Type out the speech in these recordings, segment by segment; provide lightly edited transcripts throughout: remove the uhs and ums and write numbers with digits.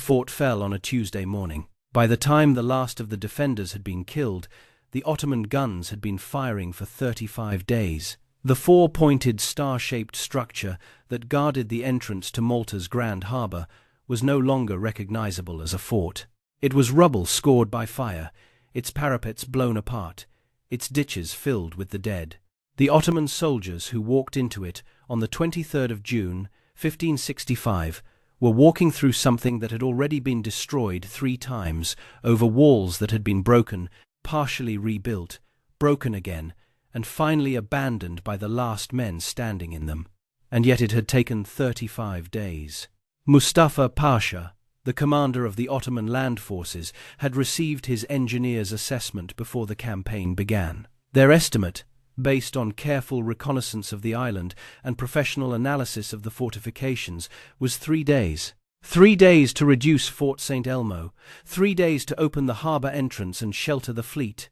fort fell on a Tuesday morning. By the time the last of the defenders had been killed, the Ottoman guns had been firing for 35 days. The four-pointed star-shaped structure that guarded the entrance to Malta's Grand Harbour was no longer recognizable as a fort. It was rubble scored by fire, its parapets blown apart, its ditches filled with the dead. The Ottoman soldiers who walked into it on the 23rd of June, 1565, were walking through something that had already been destroyed 3 times, over walls that had been broken, partially rebuilt, broken again, and finally abandoned by the last men standing in them. And yet it had taken 35 days. Mustafa Pasha, the commander of the Ottoman land forces, had received his engineer's assessment before the campaign began. Their estimate, based on careful reconnaissance of the island and professional analysis of the fortifications, was 3 days. 3 days to reduce Fort Saint Elmo, 3 days to open the harbour entrance and shelter the fleet.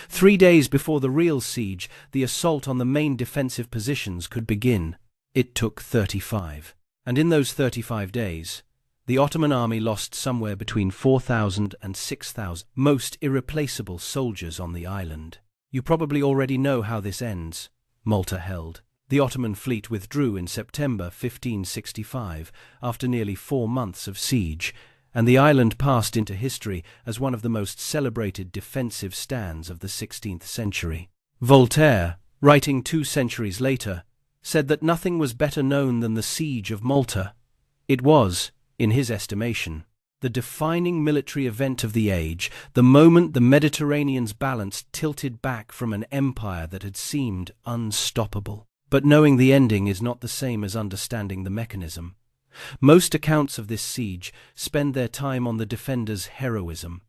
3 days before the real siege, the assault on the main defensive positions could begin. It took 35. And in those 35 days, the Ottoman army lost somewhere between 4,000 and 6,000 most irreplaceable soldiers on the island. You probably already know how this ends. Malta held. The Ottoman fleet withdrew in September 1565 after nearly 4 months of siege, and the island passed into history as one of the most celebrated defensive stands of the 16th century. Voltaire, writing 2 centuries later, said that nothing was better known than the siege of Malta. It was, in his estimation, the defining military event of the age, the moment the Mediterranean's balance tilted back from an empire that had seemed unstoppable. But knowing the ending is not the same as understanding the mechanism. Most accounts of this siege spend their time on the defenders' heroism.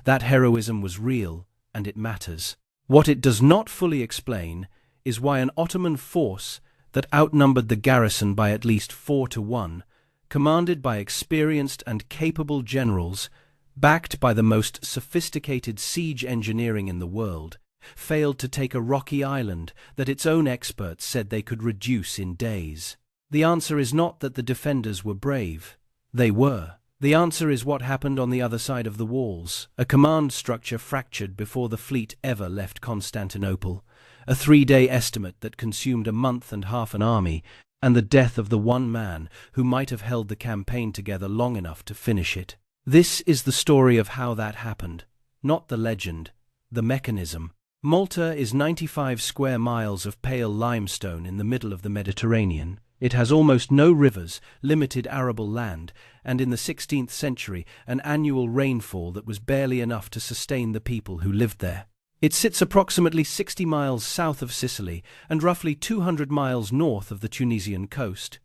That heroism was real, and it matters. What it does not fully explain is why an Ottoman force that outnumbered the garrison by at least 4 to 1, commanded by experienced and capable generals, backed by the most sophisticated siege engineering in the world, failed to take a rocky island that its own experts said they could reduce in days. The answer is not that the defenders were brave. They were. The answer is what happened on the other side of the walls. A command structure fractured before the fleet ever left Constantinople, a 3-day estimate that consumed a month and half an army, and the death of the one man who might have held the campaign together long enough to finish it. This is the story of how that happened, not the legend, the mechanism. Malta is 95 square miles of pale limestone in the middle of the Mediterranean. It has almost no rivers, limited arable land, and in the 16th century an annual rainfall that was barely enough to sustain the people who lived there. It sits approximately 60 miles south of Sicily and roughly 200 miles north of the Tunisian coast.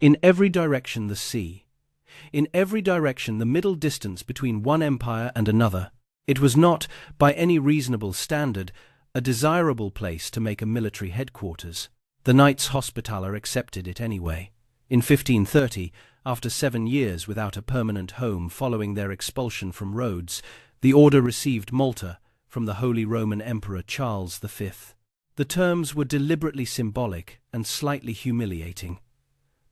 In every direction the sea. In every direction the middle distance between one empire and another. It was not, by any reasonable standard, a desirable place to make a military headquarters. The Knights Hospitaller accepted it anyway. In 1530, after 7 years without a permanent home following their expulsion from Rhodes, the order received Malta from the Holy Roman Emperor Charles V. The terms were deliberately symbolic and slightly humiliating.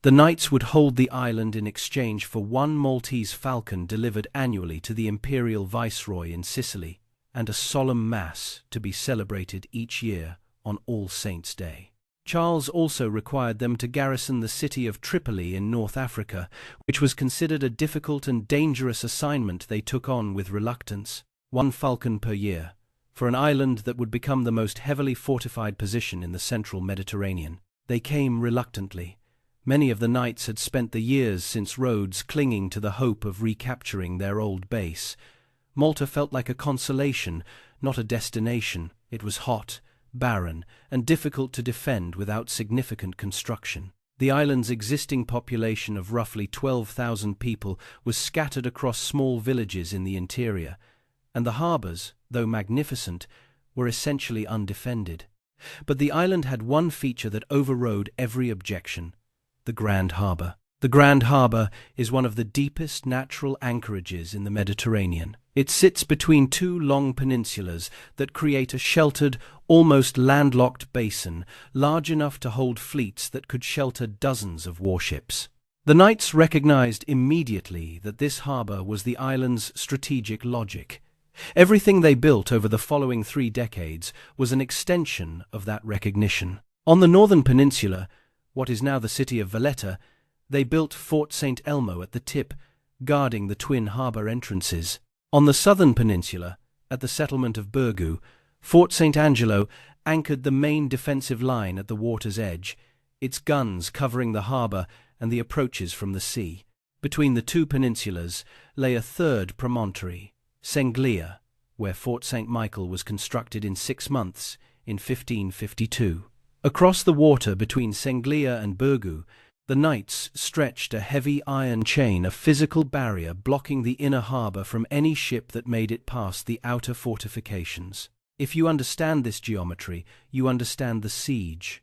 The Knights would hold the island in exchange for 1 Maltese falcon delivered annually to the imperial viceroy in Sicily, and a solemn mass to be celebrated each year on All Saints' Day. Charles also required them to garrison the city of Tripoli in North Africa, which was considered a difficult and dangerous assignment they took on with reluctance. 1 falcon per year, for an island that would become the most heavily fortified position in the central Mediterranean. They came reluctantly. Many of the knights had spent the years since Rhodes clinging to the hope of recapturing their old base. Malta felt like a consolation, not a destination. It was hot, barren, and difficult to defend without significant construction. The island's existing population of roughly 12,000 people was scattered across small villages in the interior, and the harbours, though magnificent, were essentially undefended. But the island had one feature that overrode every objection: the Grand Harbour. The Grand Harbour is one of the deepest natural anchorages in the Mediterranean. It sits between 2 long peninsulas that create a sheltered, almost landlocked basin, large enough to hold fleets that could shelter dozens of warships. The knights recognized immediately that this harbor was the island's strategic logic. Everything they built over the following 3 decades was an extension of that recognition. On the northern peninsula, what is now the city of Valletta, they built Fort Saint Elmo at the tip, guarding the twin harbor entrances. On the southern peninsula, at the settlement of Burgu, Fort St. Angelo anchored the main defensive line at the water's edge, its guns covering the harbor and the approaches from the sea. Between the two peninsulas lay a third promontory, Senglia, where Fort St. Michael was constructed in 6 months in 1552. Across the water between Senglia and Burgu, the knights stretched a heavy iron chain, a physical barrier blocking the inner harbor from any ship that made it past the outer fortifications. If you understand this geometry, you understand the siege.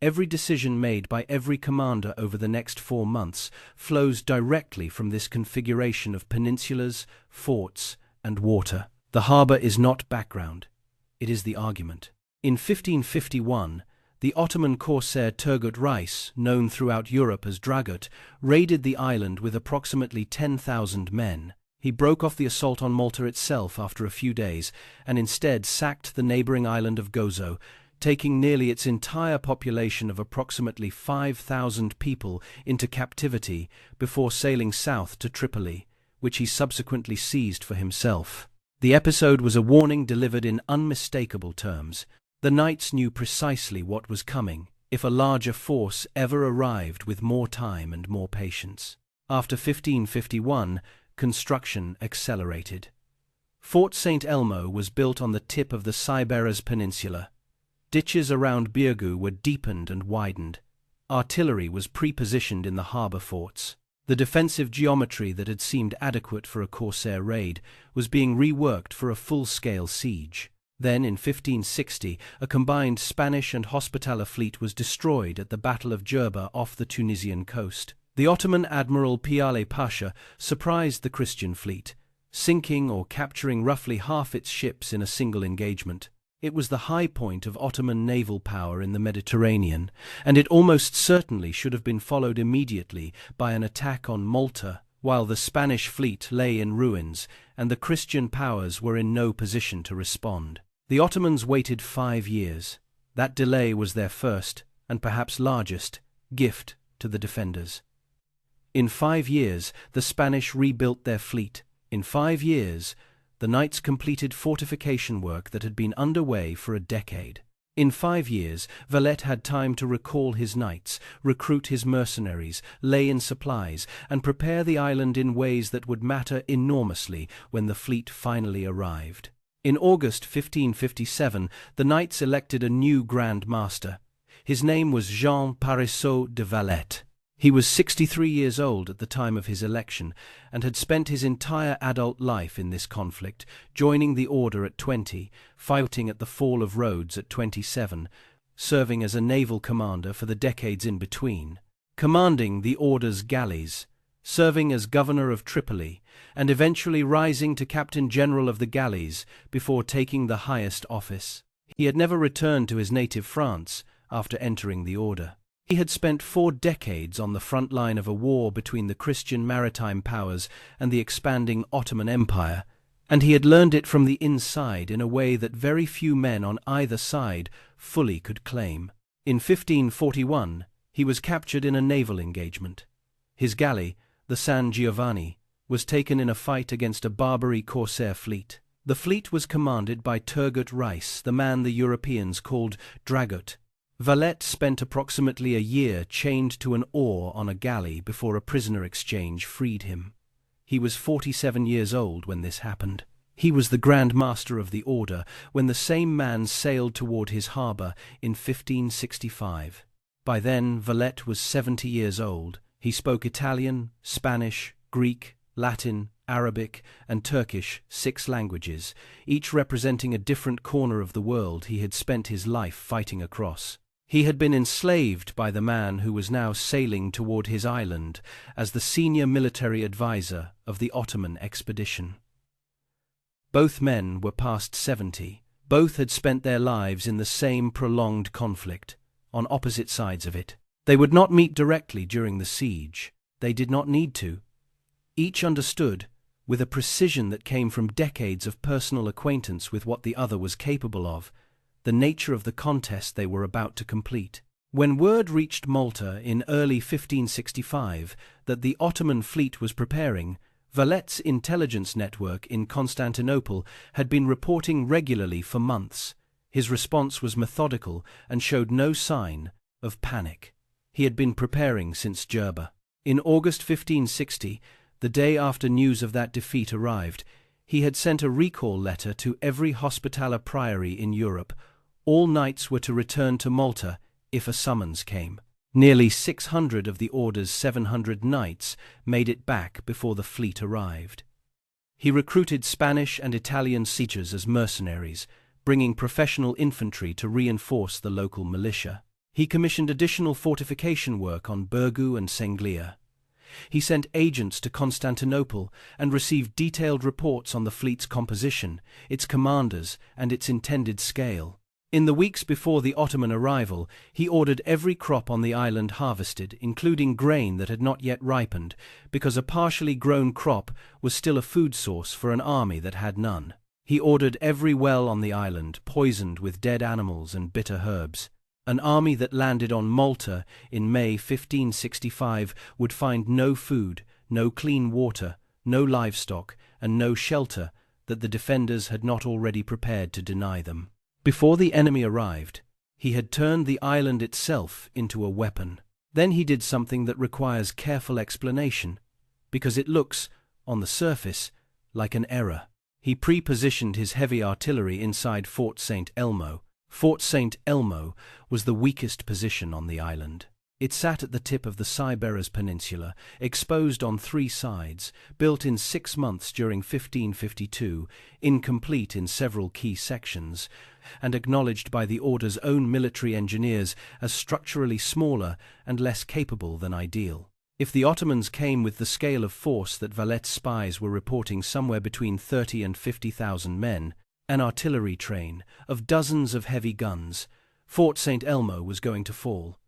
Every decision made by every commander over the next 4 months flows directly from this configuration of peninsulas, forts, and water. The harbor is not background, it is the argument. In 1551, the Ottoman corsair Turgut Reis, known throughout Europe as Dragut, raided the island with approximately 10,000 men. He broke off the assault on Malta itself after a few days, and instead sacked the neighboring island of Gozo, taking nearly its entire population of approximately 5,000 people into captivity before sailing south to Tripoli, which he subsequently seized for himself. The episode was a warning delivered in unmistakable terms. The knights knew precisely what was coming if a larger force ever arrived with more time and more patience. After 1551, construction accelerated. Fort Saint Elmo was built on the tip of the Cyberas Peninsula. Ditches around Birgu were deepened and widened. Artillery was pre-positioned in the harbor forts. The defensive geometry that had seemed adequate for a corsair raid was being reworked for a full-scale siege. Then, in 1560, a combined Spanish and Hospitaller fleet was destroyed at the Battle of Jerba off the Tunisian coast. The Ottoman Admiral Piale Pasha surprised the Christian fleet, sinking or capturing roughly half its ships in a single engagement. It was the high point of Ottoman naval power in the Mediterranean, and it almost certainly should have been followed immediately by an attack on Malta, while the Spanish fleet lay in ruins and the Christian powers were in no position to respond. The Ottomans waited 5 years. That delay was their first, and perhaps largest, gift to the defenders. In 5 years, the Spanish rebuilt their fleet. In 5 years, the knights completed fortification work that had been underway for a decade. In 5 years, Valette had time to recall his knights, recruit his mercenaries, lay in supplies, and prepare the island in ways that would matter enormously when the fleet finally arrived. In August 1557, the knights elected a new Grand Master. His name was Jean de Valette. He was 63 years old at the time of his election and had spent his entire adult life in this conflict, joining the order at 20, fighting at the Fall of Rhodes at 27, serving as a naval commander for the decades in between, commanding the order's galleys, serving as governor of Tripoli, and eventually rising to captain general of the galleys before taking the highest office. He had never returned to his native France after entering the order. He had spent 4 decades on the front line of a war between the Christian maritime powers and the expanding Ottoman Empire, and he had learned it from the inside in a way that very few men on either side fully could claim. In 1541, he was captured in a naval engagement. His galley, the San Giovanni, was taken in a fight against a Barbary corsair fleet. The fleet was commanded by Turgut Reis, the man the Europeans called Dragut. Valette spent approximately a year chained to an oar on a galley before a prisoner exchange freed him. He was 47 years old when this happened. He was the Grand Master of the Order when the same man sailed toward his harbor in 1565. By then, Valette was 70 years old. He spoke Italian, Spanish, Greek, Latin, Arabic, and Turkish, 6 languages, each representing a different corner of the world he had spent his life fighting across. He had been enslaved by the man who was now sailing toward his island as the senior military advisor of the Ottoman expedition. Both men were past 70. Both had spent their lives in the same prolonged conflict, on opposite sides of it. They would not meet directly during the siege. They did not need to. Each understood, with a precision that came from decades of personal acquaintance with what the other was capable of, the nature of the contest they were about to complete. When word reached Malta in early 1565 that the Ottoman fleet was preparing, Valette's intelligence network in Constantinople had been reporting regularly for months. His response was methodical and showed no sign of panic. He had been preparing since Jerba. In August 1560, the day after news of that defeat arrived, he had sent a recall letter to every Hospitaller priory in Europe. All knights were to return to Malta if a summons came. Nearly 600 of the order's 700 knights made it back before the fleet arrived. He recruited Spanish and Italian siegers as mercenaries, bringing professional infantry to reinforce the local militia. He commissioned additional fortification work on Birgu and Senglia. He sent agents to Constantinople and received detailed reports on the fleet's composition, its commanders, and its intended scale. In the weeks before the Ottoman arrival, he ordered every crop on the island harvested, including grain that had not yet ripened, because a partially grown crop was still a food source for an army that had none. He ordered every well on the island poisoned with dead animals and bitter herbs. An army that landed on Malta in May 1565 would find no food, no clean water, no livestock, and no shelter that the defenders had not already prepared to deny them. Before the enemy arrived, he had turned the island itself into a weapon. Then he did something that requires careful explanation, because it looks, on the surface, like an error. He pre-positioned his heavy artillery inside Fort Saint Elmo. Fort Saint Elmo was the weakest position on the island. It sat at the tip of the Cyberas Peninsula, exposed on three sides, built in 6 months during 1552, incomplete in several key sections, and acknowledged by the order's own military engineers as structurally smaller and less capable than ideal. If the Ottomans came with the scale of force that Valette's spies were reporting somewhere between 30 and 50,000 men, an artillery train of dozens of heavy guns, Fort Saint Elmo was going to fall.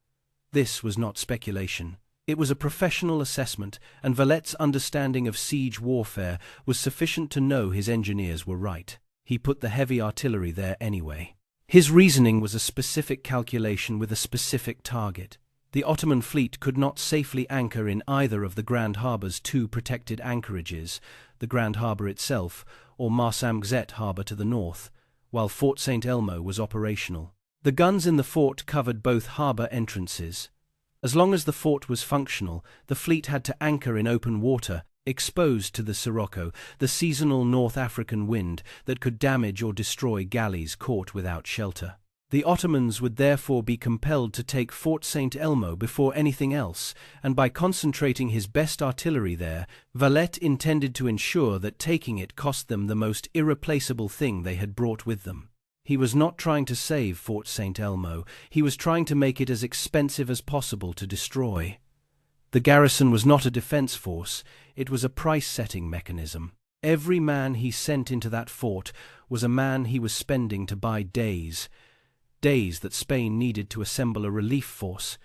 This was not speculation. It was a professional assessment, and Valette's understanding of siege warfare was sufficient to know his engineers were right. He put the heavy artillery there anyway. His reasoning was a specific calculation with a specific target. The Ottoman fleet could not safely anchor in either of the Grand Harbour's 2 protected anchorages, the Grand Harbour itself or Marsamxet Harbour to the north, while Fort Saint Elmo was operational. The guns in the fort covered both harbour entrances. As long as the fort was functional, the fleet had to anchor in open water, exposed to the sirocco, the seasonal North African wind that could damage or destroy galleys caught without shelter. The Ottomans would therefore be compelled to take Fort Saint Elmo before anything else, and by concentrating his best artillery there, Valette intended to ensure that taking it cost them the most irreplaceable thing they had brought with them. He was not trying to save Fort Saint Elmo, he was trying to make it as expensive as possible to destroy. The garrison was not a defense force, it was a price-setting mechanism. Every man he sent into that fort was a man he was spending to buy days. Days that Spain needed to assemble a relief force.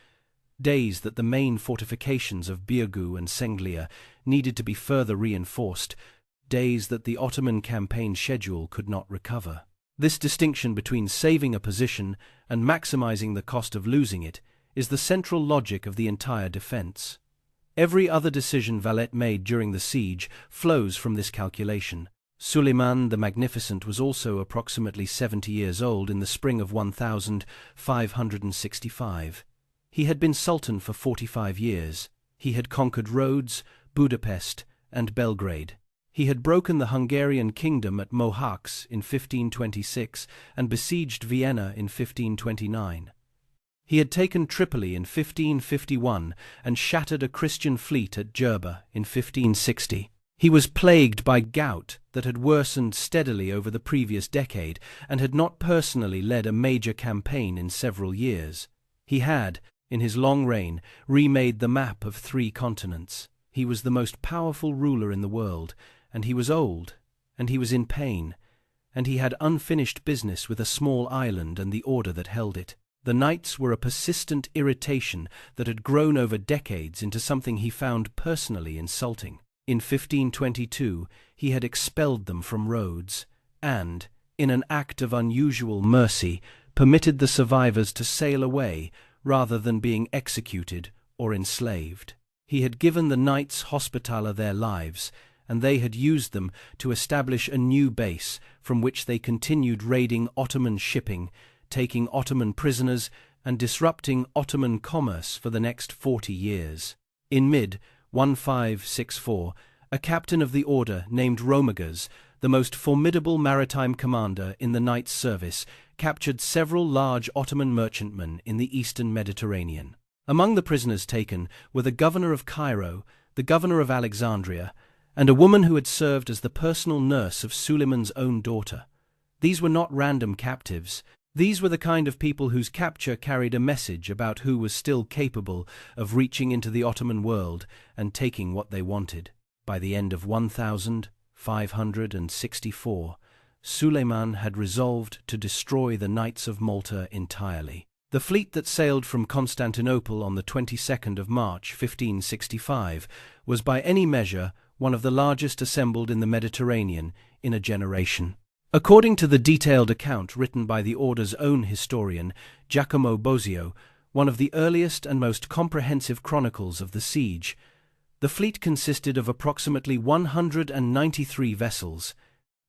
Days that the main fortifications of Birgu and Senglia needed to be further reinforced. Days that the Ottoman campaign schedule could not recover. This distinction between saving a position and maximizing the cost of losing it is the central logic of the entire defense. Every other decision Valette made during the siege flows from this calculation. Suleiman the Magnificent was also approximately 70 years old in the spring of 1565. He had been Sultan for 45 years. He had conquered Rhodes, Budapest, and Belgrade. He had broken the Hungarian kingdom at Mohacs in 1526 and besieged Vienna in 1529. He had taken Tripoli in 1551 and shattered a Christian fleet at Jerba in 1560. He was plagued by gout that had worsened steadily over the previous decade and had not personally led a major campaign in several years. He had, in his long reign, remade the map of 3 continents. He was the most powerful ruler in the world, and he was old, and he was in pain, and he had unfinished business with a small island and the order that held it. The knights were a persistent irritation that had grown over decades into something he found personally insulting. In 1522, he had expelled them from Rhodes and, in an act of unusual mercy, permitted the survivors to sail away rather than being executed or enslaved. He had given the Knights Hospitaller their lives, and they had used them to establish a new base from which they continued raiding Ottoman shipping, taking Ottoman prisoners, and disrupting Ottoman commerce for the next 40 years. In mid-1564, a captain of the order named Romagas, the most formidable maritime commander in the Knights' service, captured several large Ottoman merchantmen in the eastern Mediterranean. Among the prisoners taken were the governor of Cairo, the governor of Alexandria, and a woman who had served as the personal nurse of Suleiman's own daughter. These were not random captives. These were the kind of people whose capture carried a message about who was still capable of reaching into the Ottoman world and taking what they wanted. By the end of 1564, Suleiman had resolved to destroy the Knights of Malta entirely. The fleet that sailed from Constantinople on the 22nd of March 1565 was by any measure one of the largest assembled in the Mediterranean in a generation. According to the detailed account written by the order's own historian, Giacomo Bosio, one of the earliest and most comprehensive chronicles of the siege, the fleet consisted of approximately 193 vessels,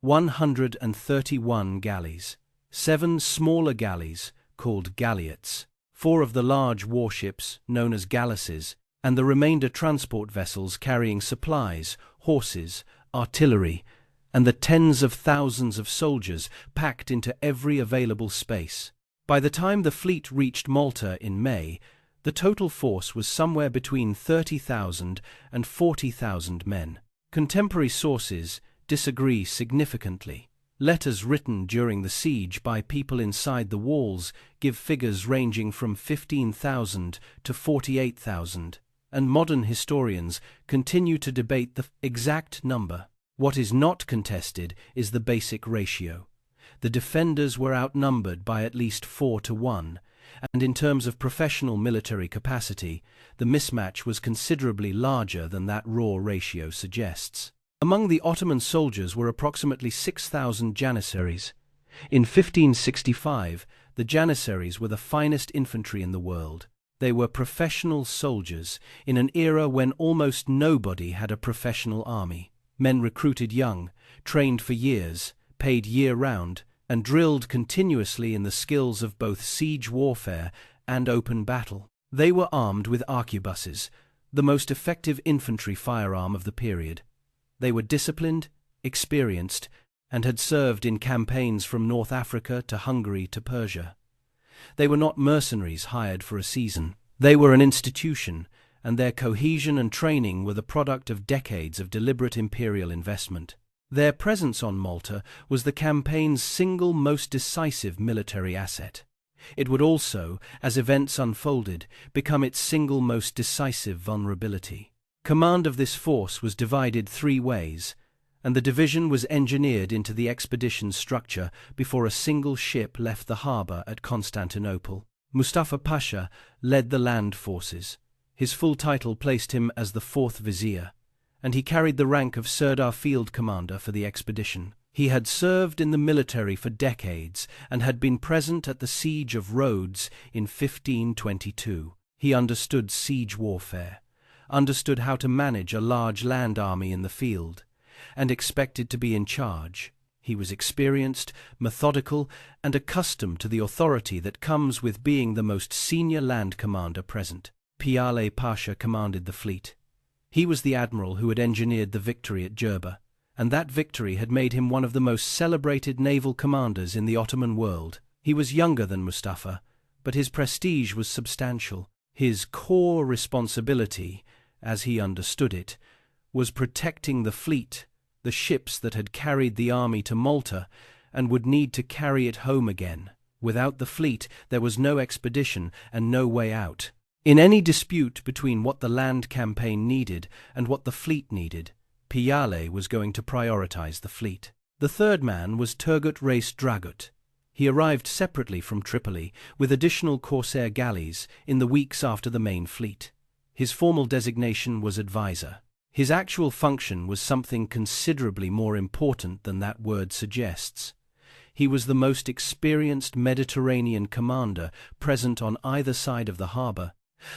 131 galleys, 7 smaller galleys, called galleots, 4 of the large warships, known as galleasses, and the remainder transport vessels carrying supplies, horses, artillery, and the tens of thousands of soldiers packed into every available space. By the time the fleet reached Malta in May, the total force was somewhere between 30,000 and 40,000 men. Contemporary sources disagree significantly. Letters written during the siege by people inside the walls give figures ranging from 15,000 to 48,000, and modern historians continue to debate the exact number. What is not contested is the basic ratio. The defenders were outnumbered by at least 4 to 1, and in terms of professional military capacity, the mismatch was considerably larger than that raw ratio suggests. Among the Ottoman soldiers were approximately 6,000 janissaries. In 1565, the janissaries were the finest infantry in the world. They were professional soldiers in an era when almost nobody had a professional army. Men recruited young, trained for years, paid year-round, and drilled continuously in the skills of both siege warfare and open battle. They were armed with arquebuses, the most effective infantry firearm of the period. They were disciplined, experienced, and had served in campaigns from North Africa to Hungary to Persia. They were not mercenaries hired for a season. They were an institution, and their cohesion and training were the product of decades of deliberate imperial investment. Their presence on Malta was the campaign's single most decisive military asset. It would also, as events unfolded, become its single most decisive vulnerability. Command of this force was divided 3 ways, and the division was engineered into the expedition's structure before a single ship left the harbour at Constantinople. Mustafa Pasha led the land forces. His full title placed him as the 4th Vizier, and he carried the rank of Sirdar Field Commander for the expedition. He had served in the military for decades and had been present at the siege of Rhodes in 1522. He understood siege warfare, understood how to manage a large land army in the field, and expected to be in charge. He was experienced, methodical, and accustomed to the authority that comes with being the most senior land commander present. Piale Pasha commanded the fleet. He was the admiral who had engineered the victory at Jerba, and that victory had made him one of the most celebrated naval commanders in the Ottoman world. He was younger than Mustafa, but his prestige was substantial. His core responsibility, as he understood it, was protecting the fleet, the ships that had carried the army to Malta and would need to carry it home again. Without the fleet, there was no expedition and no way out. In any dispute between what the land campaign needed and what the fleet needed, Piale was going to prioritize the fleet. The third man was Turgut Reis Dragut. He arrived separately from Tripoli, with additional corsair galleys, in the weeks after the main fleet. His formal designation was advisor. His actual function was something considerably more important than that word suggests. He was the most experienced Mediterranean commander present on either side of the harbour,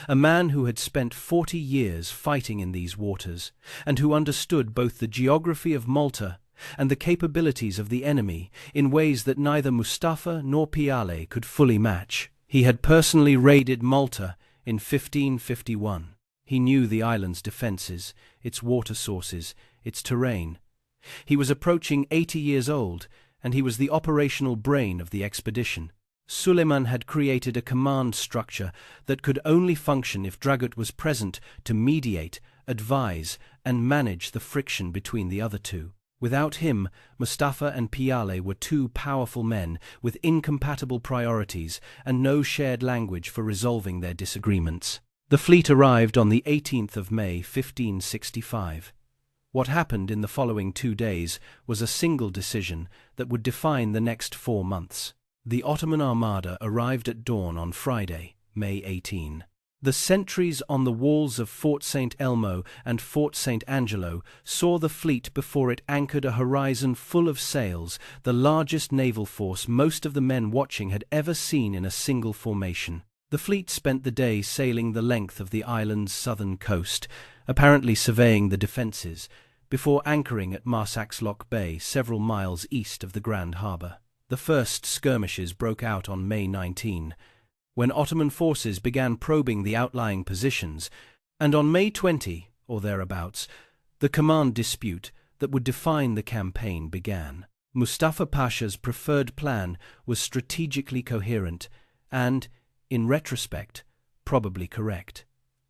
a man who had spent 40 years fighting in these waters, and who understood both the geography of Malta and the capabilities of the enemy in ways that neither Mustafa nor Piale could fully match. He had personally raided Malta in 1551. He knew the island's defences, its water sources, its terrain. He was approaching 80 years old, and he was the operational brain of the expedition. Suleiman had created a command structure that could only function if Dragut was present to mediate, advise, and manage the friction between the other two. Without him, Mustafa and Piale were two powerful men with incompatible priorities and no shared language for resolving their disagreements. The fleet arrived on the 18th of May 1565. What happened in the following 2 days was a single decision that would define the next 4 months. The Ottoman armada arrived at dawn on Friday, May 18. The sentries on the walls of Fort Saint Elmo and Fort Saint Angelo saw the fleet before it anchored a horizon full of sails, the largest naval force most of the men watching had ever seen in a single formation. The fleet spent the day sailing the length of the island's southern coast, apparently surveying the defences, before anchoring at Marsaxlokk Bay several miles east of the Grand Harbour. The first skirmishes broke out on May 19, when Ottoman forces began probing the outlying positions, and on May 20, or thereabouts, the command dispute that would define the campaign began. Mustafa Pasha's preferred plan was strategically coherent and, in retrospect, probably correct.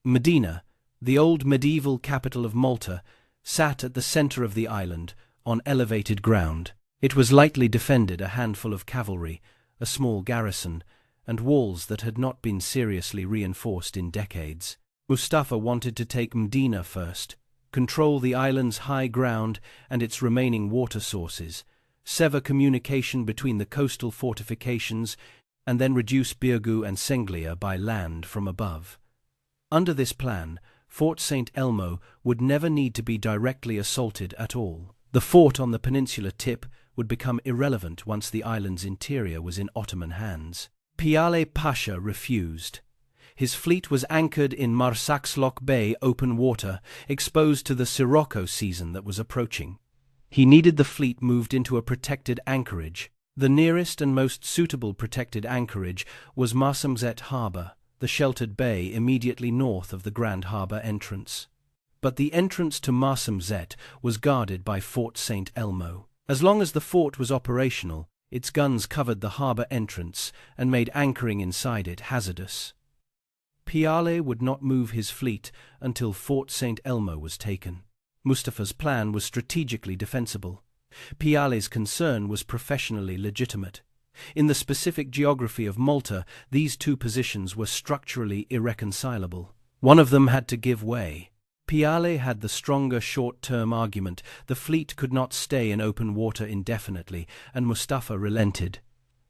Medina, the old medieval capital of Malta, sat at the centre of the island, on elevated ground. It was lightly defended, a handful of cavalry, a small garrison, and walls that had not been seriously reinforced in decades. Mustafa wanted to take Medina first, control the island's high ground and its remaining water sources, sever communication between the coastal fortifications, and then reduce Birgu and Senglia by land from above. Under this plan, Fort Saint Elmo would never need to be directly assaulted at all. The fort on the peninsula tip would become irrelevant once the island's interior was in Ottoman hands. Piale Pasha refused. His fleet was anchored in Marsaxlokk Bay open water, exposed to the Sirocco season that was approaching. He needed the fleet moved into a protected anchorage. The nearest and most suitable protected anchorage was Marsamxet Harbour, the sheltered bay immediately north of the Grand Harbour entrance. But the entrance to Marsamxet was guarded by Fort Saint Elmo. As long as the fort was operational, its guns covered the harbour entrance and made anchoring inside it hazardous. Piale would not move his fleet until Fort Saint Elmo was taken. Mustafa's plan was strategically defensible. Piale's concern was professionally legitimate. In the specific geography of Malta, these two positions were structurally irreconcilable. One of them had to give way. Piale had the stronger short-term argument. The fleet could not stay in open water indefinitely, and Mustafa relented.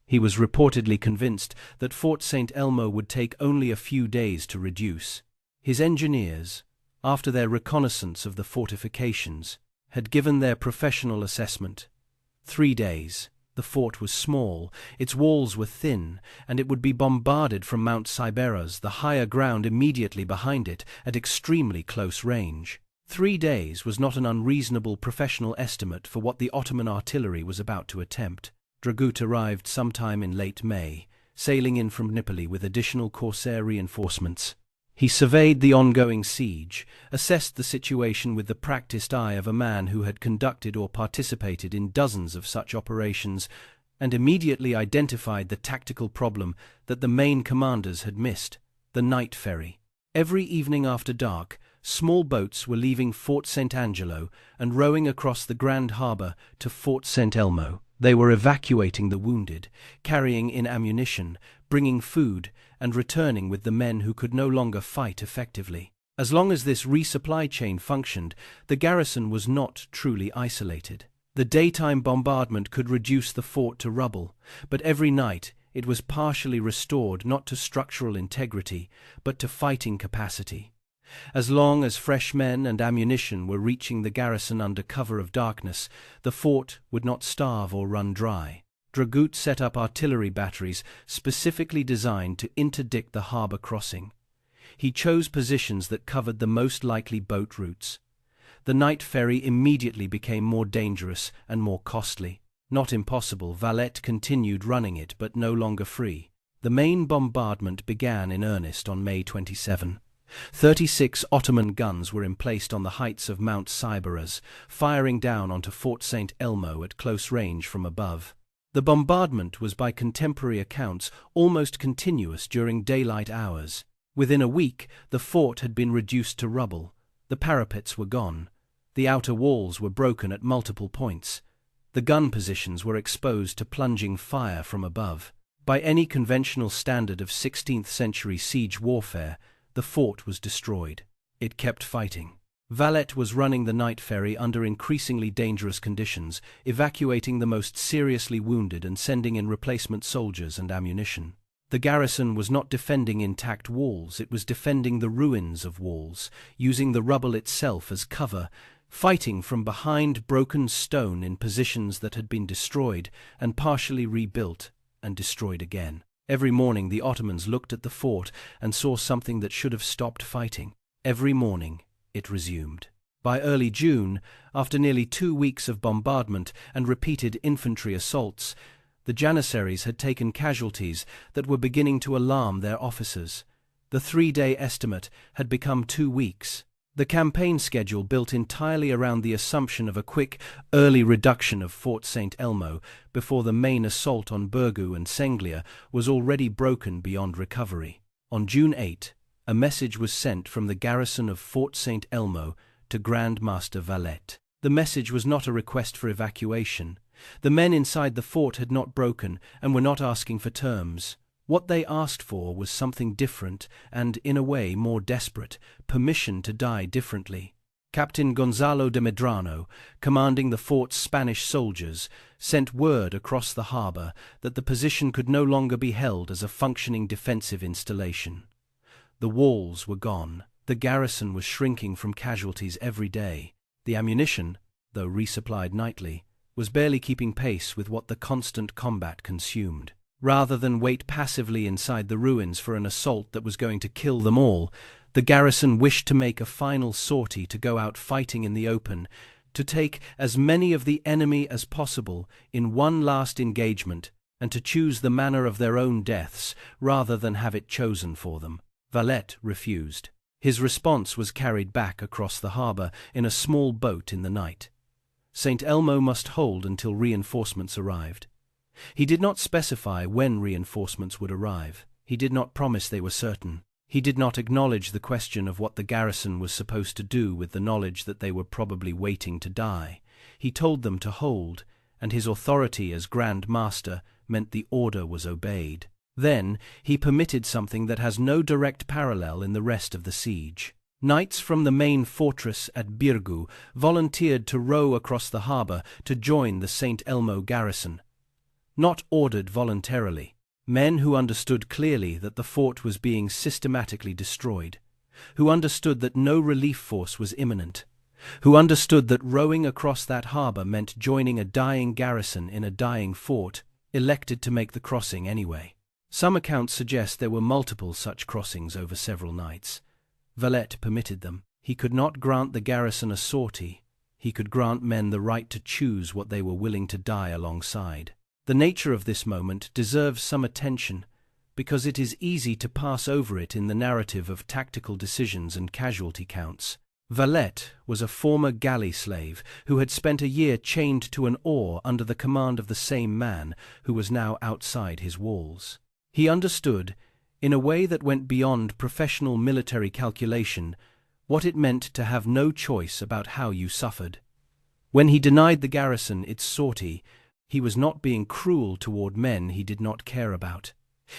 He was reportedly convinced that Fort Saint Elmo would take only a few days to reduce. His engineers, after their reconnaissance of the fortifications, had given their professional assessment. 3 days. The fort was small, its walls were thin, and it would be bombarded from Mount Siberas, the higher ground immediately behind it, at extremely close range. 3 days was not an unreasonable professional estimate for what the Ottoman artillery was about to attempt. Dragut arrived sometime in late May, sailing in from Tripoli with additional corsair reinforcements. He surveyed the ongoing siege, assessed the situation with the practiced eye of a man who had conducted or participated in dozens of such operations, and immediately identified the tactical problem that the main commanders had missed: the night ferry. Every evening after dark, small boats were leaving Fort Saint Angelo and rowing across the Grand Harbour to Fort Saint Elmo. They were evacuating the wounded, carrying in ammunition, bringing food, and returning with the men who could no longer fight effectively. As long as this resupply chain functioned, the garrison was not truly isolated. The daytime bombardment could reduce the fort to rubble, but every night it was partially restored not to structural integrity, but to fighting capacity. As long as fresh men and ammunition were reaching the garrison under cover of darkness, the fort would not starve or run dry. Dragut set up artillery batteries specifically designed to interdict the harbor crossing. He chose positions that covered the most likely boat routes. The night ferry immediately became more dangerous and more costly. Not impossible, Valette continued running it, but no longer free. The main bombardment began in earnest on May 27. 36 Ottoman guns were emplaced on the heights of Mount Sybaris, firing down onto Fort Saint Elmo at close range from above. The bombardment was, by contemporary accounts, almost continuous during daylight hours. Within a week, the fort had been reduced to rubble. The parapets were gone. The outer walls were broken at multiple points. The gun positions were exposed to plunging fire from above. By any conventional standard of 16th-century siege warfare, the fort was destroyed. It kept fighting. Valette was running the night ferry under increasingly dangerous conditions, evacuating the most seriously wounded and sending in replacement soldiers and ammunition. The garrison was not defending intact walls, it was defending the ruins of walls, using the rubble itself as cover, fighting from behind broken stone in positions that had been destroyed and partially rebuilt and destroyed again. Every morning the Ottomans looked at the fort and saw something that should have stopped fighting. Every morning it resumed. By early June, after nearly 2 weeks of bombardment and repeated infantry assaults, the Janissaries had taken casualties that were beginning to alarm their officers. The 3-day estimate had become 2 weeks. The campaign schedule, built entirely around the assumption of a quick, early reduction of Fort Saint Elmo before the main assault on Burgou and Senglia, was already broken beyond recovery. On June 8, a message was sent from the garrison of Fort Saint Elmo to Grand Master Valette. The message was not a request for evacuation. The men inside the fort had not broken and were not asking for terms. What they asked for was something different and, in a way, more desperate: permission to die differently. Captain Gonzalo de Medrano, commanding the fort's Spanish soldiers, sent word across the harbor that the position could no longer be held as a functioning defensive installation. The walls were gone. The garrison was shrinking from casualties every day. The ammunition, though resupplied nightly, was barely keeping pace with what the constant combat consumed. Rather than wait passively inside the ruins for an assault that was going to kill them all, the garrison wished to make a final sortie, to go out fighting in the open, to take as many of the enemy as possible in one last engagement, and to choose the manner of their own deaths rather than have it chosen for them. Valette refused. His response was carried back across the harbor in a small boat in the night. Saint Elmo must hold until reinforcements arrived. He did not specify when reinforcements would arrive. He did not promise they were certain. He did not acknowledge the question of what the garrison was supposed to do with the knowledge that they were probably waiting to die. He told them to hold, and his authority as Grand Master meant the order was obeyed. Then he permitted something that has no direct parallel in the rest of the siege. Knights from the main fortress at Burgou volunteered to row across the harbor to join the Saint Elmo garrison. Not ordered voluntarily. Men who understood clearly that the fort was being systematically destroyed, who understood that no relief force was imminent, who understood that rowing across that harbor meant joining a dying garrison in a dying fort, elected to make the crossing anyway. Some accounts suggest there were multiple such crossings over several nights. Valette permitted them. He could not grant the garrison a sortie. He could grant men the right to choose what they were willing to die alongside. The nature of this moment deserves some attention, because it is easy to pass over it in the narrative of tactical decisions and casualty counts. Valette was a former galley slave who had spent a year chained to an oar under the command of the same man who was now outside his walls. He understood, in a way that went beyond professional military calculation, what it meant to have no choice about how you suffered. When he denied the garrison its sortie, he was not being cruel toward men he did not care about.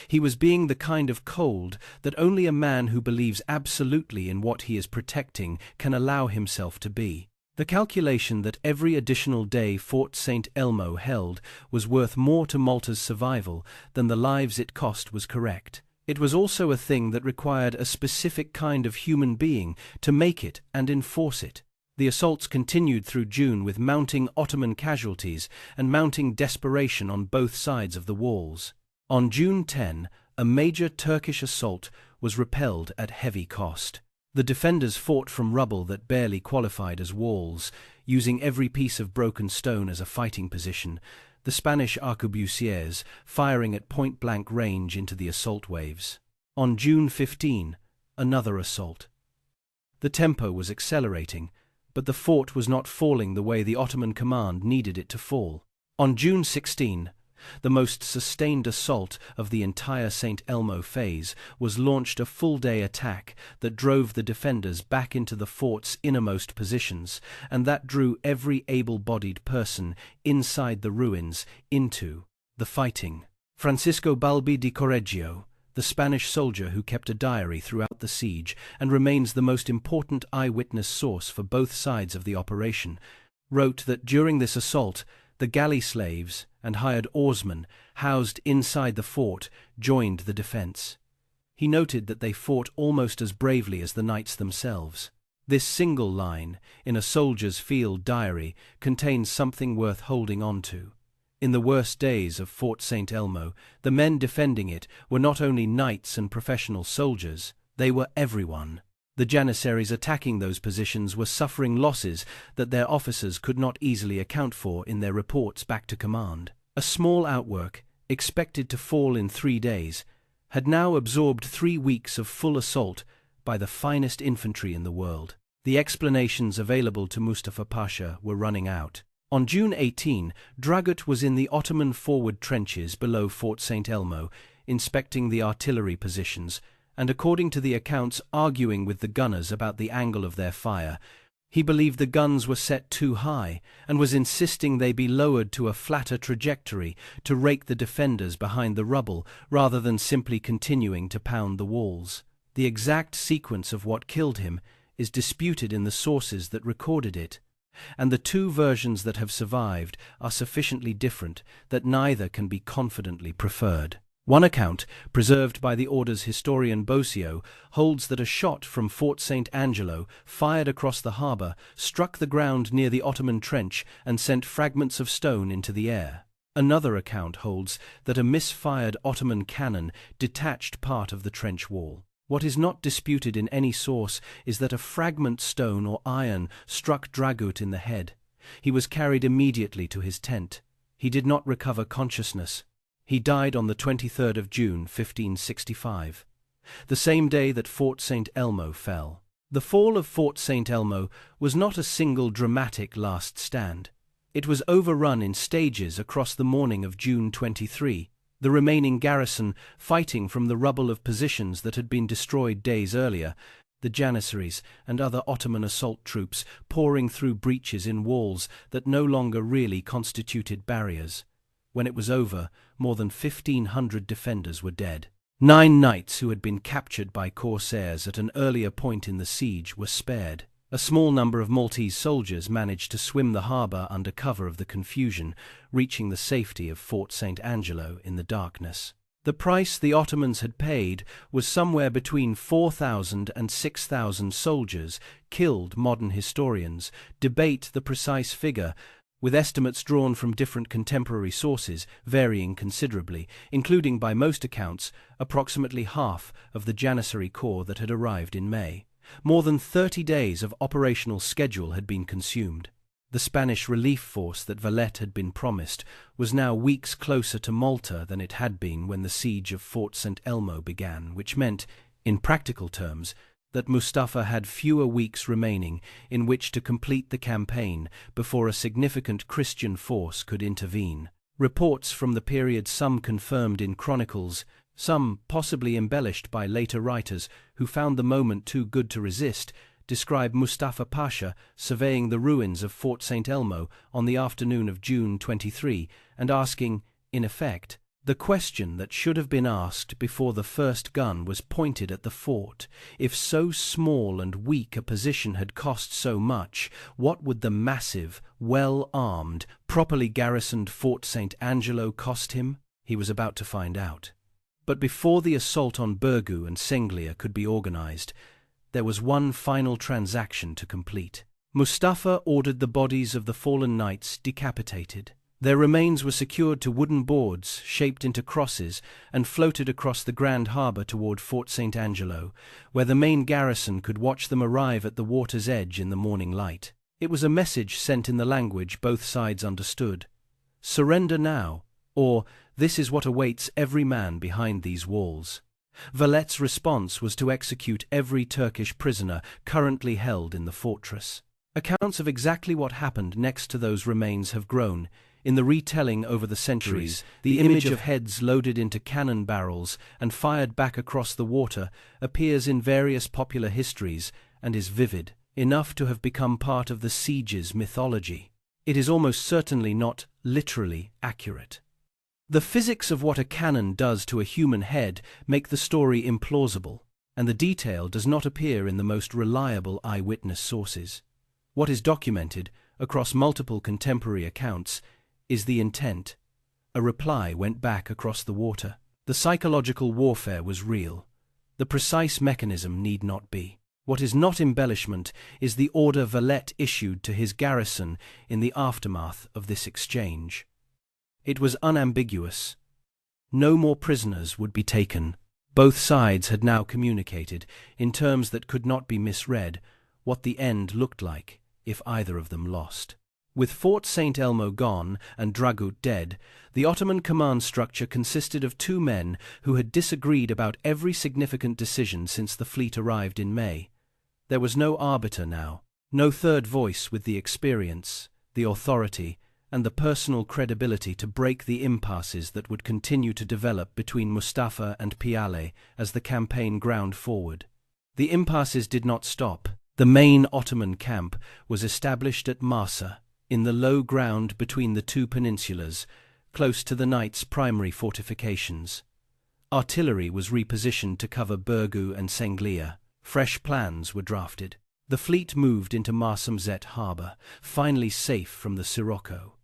He was being the kind of cold that only a man who believes absolutely in what he is protecting can allow himself to be. The calculation that every additional day Fort Saint Elmo held was worth more to Malta's survival than the lives it cost was correct. It was also a thing that required a specific kind of human being to make it and enforce it. The assaults continued through June with mounting Ottoman casualties and mounting desperation on both sides of the walls. On June 10, a major Turkish assault was repelled at heavy cost. The defenders fought from rubble that barely qualified as walls, using every piece of broken stone as a fighting position, the Spanish arquebusiers firing at point-blank range into the assault waves. On June 15, another assault. The tempo was accelerating, but the fort was not falling the way the Ottoman command needed it to fall. On June 16, the most sustained assault of the entire St. Elmo phase was launched, a full-day attack that drove the defenders back into the fort's innermost positions, and that drew every able-bodied person inside the ruins into the fighting. Francisco Balbi di Correggio, the Spanish soldier who kept a diary throughout the siege and remains the most important eyewitness source for both sides of the operation, wrote that during this assault, the galley slaves and hired oarsmen housed inside the fort joined the defense. He noted that they fought almost as bravely as the knights themselves. This single line in a soldier's field diary contains something worth holding on to. In the worst days of Fort Saint Elmo, the men defending it were not only knights and professional soldiers, they were everyone. The janissaries attacking those positions were suffering losses that their officers could not easily account for in their reports back to command. A small outwork, expected to fall in 3 days, had now absorbed 3 weeks of full assault by the finest infantry in the world. The explanations available to Mustafa Pasha were running out. On June 18, Dragut was in the Ottoman forward trenches below Fort Saint Elmo, inspecting the artillery positions, and according to the accounts arguing with the gunners about the angle of their fire. He believed the guns were set too high and was insisting they be lowered to a flatter trajectory to rake the defenders behind the rubble rather than simply continuing to pound the walls. The exact sequence of what killed him is disputed in the sources that recorded it, and the two versions that have survived are sufficiently different that neither can be confidently preferred. One account, preserved by the Order's historian Bosio, holds that a shot from Fort St. Angelo, fired across the harbour, struck the ground near the Ottoman trench and sent fragments of stone into the air. Another account holds that a misfired Ottoman cannon detached part of the trench wall. What is not disputed in any source is that a fragment stone or iron struck Dragut in the head. He was carried immediately to his tent. He did not recover consciousness. He died on the 23rd of June, 1565, the same day that Fort Saint Elmo fell. The fall of Fort Saint Elmo was not a single dramatic last stand. It was overrun in stages across the morning of June 23, the remaining garrison fighting from the rubble of positions that had been destroyed days earlier, the janissaries and other Ottoman assault troops pouring through breaches in walls that no longer really constituted barriers. When it was over, more than 1,500 defenders were dead. 9 knights who had been captured by corsairs at an earlier point in the siege were spared. A small number of Maltese soldiers managed to swim the harbour under cover of the confusion, reaching the safety of Fort Saint Angelo in the darkness. The price the Ottomans had paid was somewhere between 4,000 and 6,000 soldiers killed. Modern historians debate the precise figure, with estimates drawn from different contemporary sources varying considerably, including by most accounts approximately half of the Janissary Corps that had arrived in May. More than 30 days of operational schedule had been consumed. The Spanish relief force that Valette had been promised was now weeks closer to Malta than it had been when the siege of Fort Saint Elmo began, which meant, in practical terms, that Mustafa had fewer weeks remaining in which to complete the campaign before a significant Christian force could intervene. Reports from the period, some confirmed in chronicles, some possibly embellished by later writers who found the moment too good to resist, describe Mustafa Pasha surveying the ruins of Fort Saint Elmo on the afternoon of June 23 and asking, in effect, The question that should have been asked before the first gun was pointed at the fort. If so small and weak a position had cost so much, what would the massive, well-armed, properly garrisoned Fort Saint Angelo cost him? He was about to find out. But before the assault on Birgu and Senglia could be organized, there was one final transaction to complete. Mustafa ordered the bodies of the fallen knights decapitated. Their remains were secured to wooden boards shaped into crosses and floated across the Grand Harbour toward Fort Saint Angelo, where the main garrison could watch them arrive at the water's edge in the morning light. It was a message sent in the language both sides understood. Surrender now, or this is what awaits every man behind these walls. Valette's response was to execute every Turkish prisoner currently held in the fortress. Accounts of exactly what happened next to those remains have grown. In the retelling over the centuries, the image of heads loaded into cannon barrels and fired back across the water appears in various popular histories and is vivid, enough to have become part of the siege's mythology. It is almost certainly not literally accurate. The physics of what a cannon does to a human head make the story implausible, and the detail does not appear in the most reliable eyewitness sources. What is documented, across multiple contemporary accounts, is the intent. A reply went back across the water. The psychological warfare was real. The precise mechanism need not be. What is not embellishment is the order Valette issued to his garrison in the aftermath of this exchange. It was unambiguous. No more prisoners would be taken. Both sides had now communicated, in terms that could not be misread, what the end looked like if either of them lost. With Fort Saint Elmo gone and Dragut dead, the Ottoman command structure consisted of two men who had disagreed about every significant decision since the fleet arrived in May. There was no arbiter now, no third voice with the experience, the authority, and the personal credibility to break the impasses that would continue to develop between Mustafa and Piale as the campaign ground forward. The impasses did not stop. The main Ottoman camp was established at Massa, in the low ground between the two peninsulas, close to the knights' primary fortifications. Artillery was repositioned to cover Birgu and Senglia. Fresh plans were drafted. The fleet moved into Marsamzet harbour, finally safe from the Sirocco.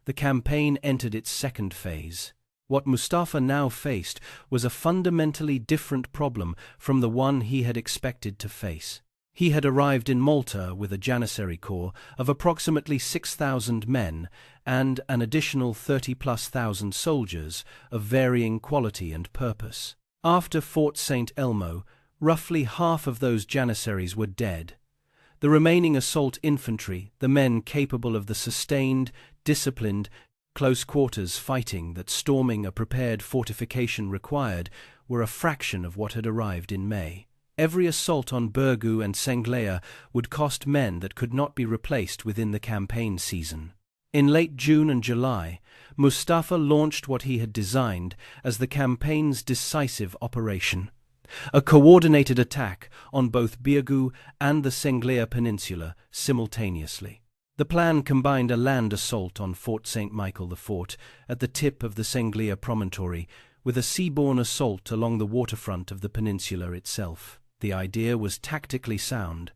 The campaign entered its second phase. What Mustafa now faced was a fundamentally different problem from the one he had expected to face. He had arrived in Malta with a Janissary corps of approximately 6,000 men and an additional 30,000+ soldiers of varying quality and purpose. After Fort Saint Elmo, roughly half of those Janissaries were dead. The remaining assault infantry, the men capable of the sustained, disciplined, close-quarters fighting that storming a prepared fortification required, were a fraction of what had arrived in May. Every assault on Birgu and Senglia would cost men that could not be replaced within the campaign season. In late June and July, Mustafa launched what he had designed as the campaign's decisive operation, a coordinated attack on both Birgu and the Senglia Peninsula simultaneously. The plan combined a land assault on Fort St. Michael the Fort at the tip of the Senglia promontory with a seaborne assault along the waterfront of the peninsula itself. The idea was tactically sound.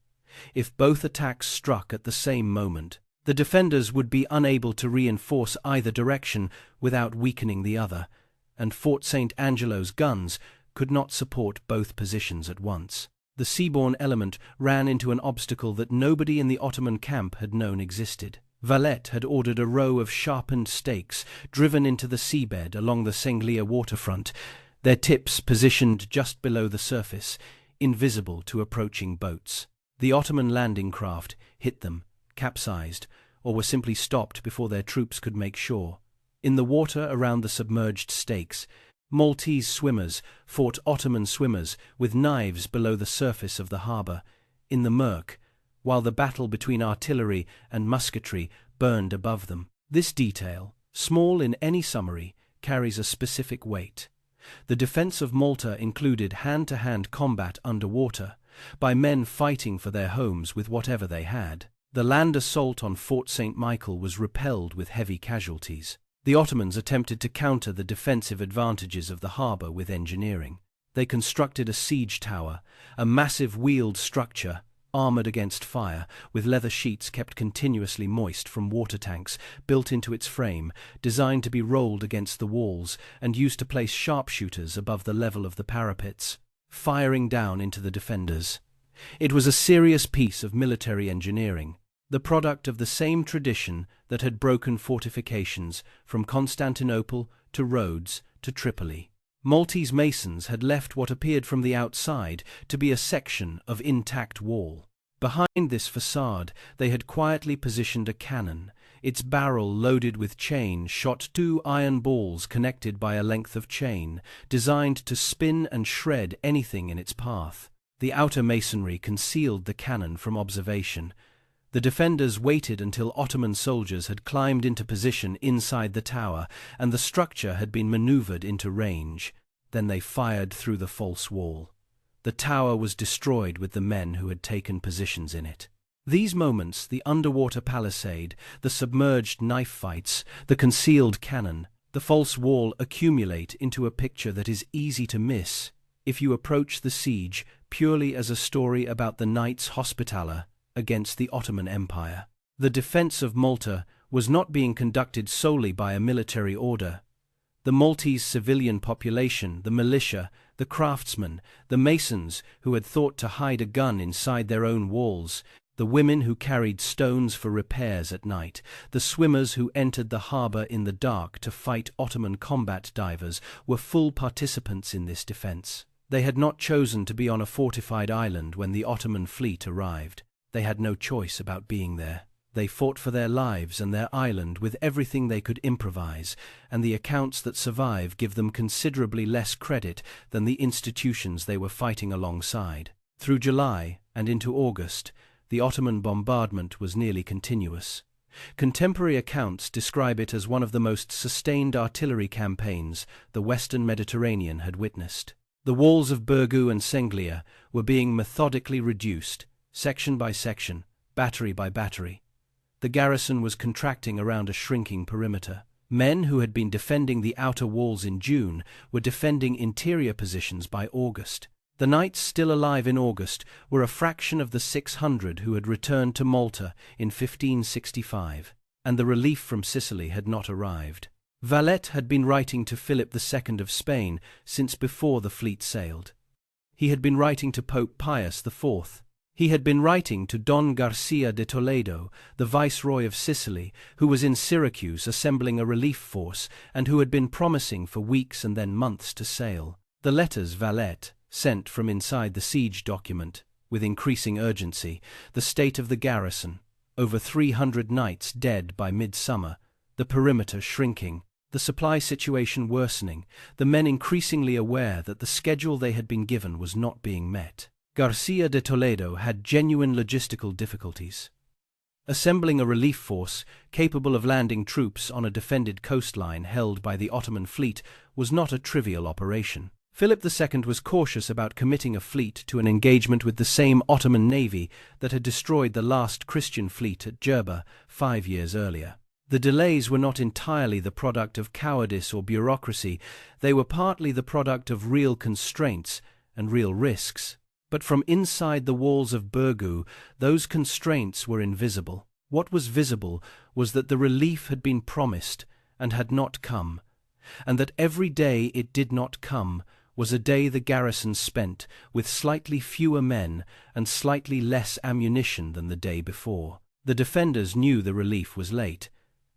If both attacks struck at the same moment, the defenders would be unable to reinforce either direction without weakening the other, and Fort St. Angelo's guns could not support both positions at once. The seaborne element ran into an obstacle that nobody in the Ottoman camp had known existed. Valette had ordered a row of sharpened stakes driven into the seabed along the Senglia waterfront, their tips positioned just below the surface, invisible to approaching boats. The Ottoman landing craft hit them, capsized, or were simply stopped before their troops could make shore. In the water around the submerged stakes, Maltese swimmers fought Ottoman swimmers with knives below the surface of the harbour, in the murk, while the battle between artillery and musketry burned above them. This detail, small in any summary, carries a specific weight. The defence of Malta included hand-to-hand combat underwater, by men fighting for their homes with whatever they had. The land assault on Fort St. Michael was repelled with heavy casualties. The Ottomans attempted to counter the defensive advantages of the harbour with engineering. They constructed a siege tower, a massive wheeled structure, armoured against fire, with leather sheets kept continuously moist from water tanks built into its frame, designed to be rolled against the walls and used to place sharpshooters above the level of the parapets, firing down into the defenders. It was a serious piece of military engineering, the product of the same tradition that had broken fortifications from Constantinople to Rhodes to Tripoli. Maltese masons had left what appeared from the outside to be a section of intact wall. Behind this facade, they had quietly positioned a cannon, its barrel loaded with chain shot 2 iron balls connected by a length of chain, designed to spin and shred anything in its path. The outer masonry concealed the cannon from observation. The defenders waited until Ottoman soldiers had climbed into position inside the tower and the structure had been maneuvered into range. Then they fired through the false wall. The tower was destroyed with the men who had taken positions in it. These moments, the underwater palisade, the submerged knife fights, the concealed cannon, the false wall accumulate into a picture that is easy to miss if you approach the siege purely as a story about the Knights Hospitaller against the Ottoman Empire. The defense of Malta was not being conducted solely by a military order. The Maltese civilian population, the militia, the craftsmen, the masons who had thought to hide a gun inside their own walls, the women who carried stones for repairs at night, the swimmers who entered the harbour in the dark to fight Ottoman combat divers were full participants in this defence. They had not chosen to be on a fortified island when the Ottoman fleet arrived. They had no choice about being there. They fought for their lives and their island with everything they could improvise, and the accounts that survive give them considerably less credit than the institutions they were fighting alongside. Through July and into August, the Ottoman bombardment was nearly continuous. Contemporary accounts describe it as one of the most sustained artillery campaigns the Western Mediterranean had witnessed. The walls of Birgu and Senglia were being methodically reduced, section by section, battery by battery. The garrison was contracting around a shrinking perimeter. Men who had been defending the outer walls in June were defending interior positions by August. The knights still alive in August were a fraction of the 600 who had returned to Malta in 1565, and the relief from Sicily had not arrived. Valette had been writing to Philip II of Spain since before the fleet sailed. He had been writing to Pope Pius IV. He had been writing to Don Garcia de Toledo, the Viceroy of Sicily, who was in Syracuse assembling a relief force and who had been promising for weeks and then months to sail. The letters Valette sent from inside the siege document, with increasing urgency, the state of the garrison, over 300 knights dead by midsummer, the perimeter shrinking, the supply situation worsening, the men increasingly aware that the schedule they had been given was not being met. Garcia de Toledo had genuine logistical difficulties. Assembling a relief force capable of landing troops on a defended coastline held by the Ottoman fleet was not a trivial operation. Philip II was cautious about committing a fleet to an engagement with the same Ottoman navy that had destroyed the last Christian fleet at Jerba 5 years earlier. The delays were not entirely the product of cowardice or bureaucracy, they were partly the product of real constraints and real risks. But from inside the walls of Birgu, those constraints were invisible. What was visible was that the relief had been promised and had not come, and that every day it did not come was a day the garrison spent with slightly fewer men and slightly less ammunition than the day before. The defenders knew the relief was late.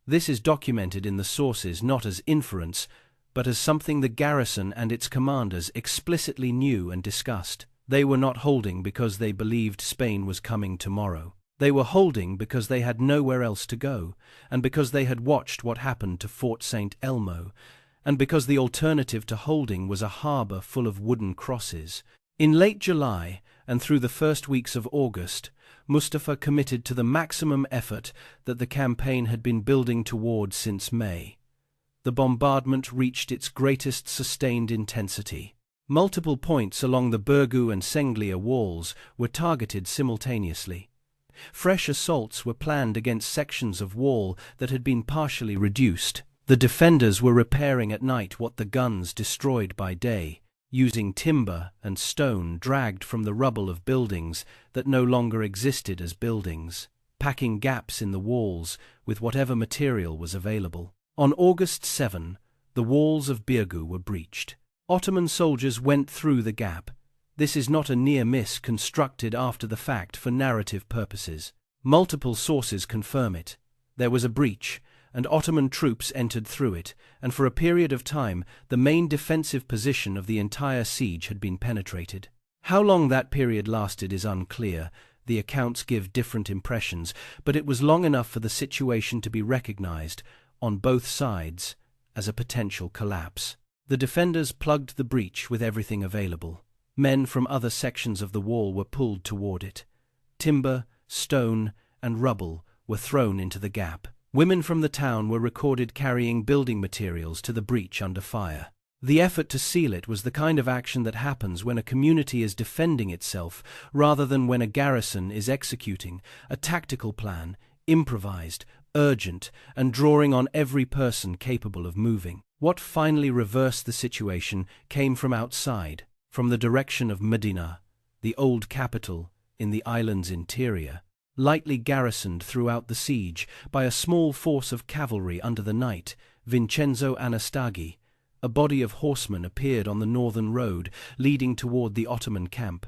This is documented in the sources not as inference, but as something the garrison and its commanders explicitly knew and discussed. They were not holding because they believed Spain was coming tomorrow. They were holding because they had nowhere else to go, and because they had watched what happened to Fort Saint Elmo, and because the alternative to holding was a harbour full of wooden crosses. In late July, and through the first weeks of August, Mustafa committed to the maximum effort that the campaign had been building toward since May. The bombardment reached its greatest sustained intensity. Multiple points along the Birgu and Senglia walls were targeted simultaneously. Fresh assaults were planned against sections of wall that had been partially reduced. The defenders were repairing at night what the guns destroyed by day, using timber and stone dragged from the rubble of buildings that no longer existed as buildings, packing gaps in the walls with whatever material was available. On August 7, the walls of Birgu were breached. Ottoman soldiers went through the gap. This is not a near miss constructed after the fact for narrative purposes. Multiple sources confirm it. There was a breach, and Ottoman troops entered through it, and for a period of time the main defensive position of the entire siege had been penetrated. How long that period lasted is unclear. The accounts give different impressions, but it was long enough for the situation to be recognized, on both sides, as a potential collapse. The defenders plugged the breach with everything available. Men from other sections of the wall were pulled toward it. Timber, stone, and rubble were thrown into the gap. Women from the town were recorded carrying building materials to the breach under fire. The effort to seal it was the kind of action that happens when a community is defending itself rather than when a garrison is executing a tactical plan, improvised, urgent, and drawing on every person capable of moving. What finally reversed the situation came from outside, from the direction of Medina, the old capital in the island's interior. Lightly garrisoned throughout the siege by a small force of cavalry under the knight, Vincenzo Anastaghi, a body of horsemen appeared on the northern road leading toward the Ottoman camp.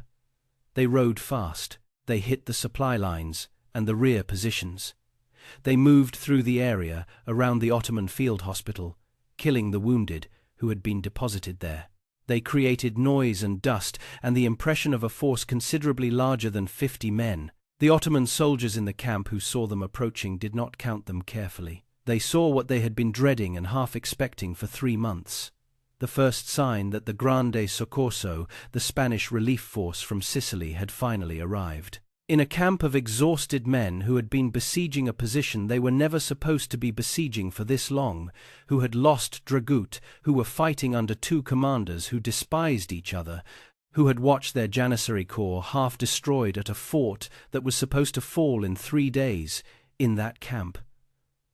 They rode fast, they hit the supply lines and the rear positions. They moved through the area around the Ottoman field hospital, killing the wounded who had been deposited there. They created noise and dust and the impression of a force considerably larger than 50 men. The Ottoman soldiers in the camp who saw them approaching did not count them carefully. They saw what they had been dreading and half expecting for 3 months. The first sign that the Grande Soccorso, the Spanish relief force from Sicily, had finally arrived. In a camp of exhausted men who had been besieging a position they were never supposed to be besieging for this long, who had lost Dragut, who were fighting under 2 commanders who despised each other, who had watched their Janissary Corps half destroyed at a fort that was supposed to fall in 3 days, in that camp.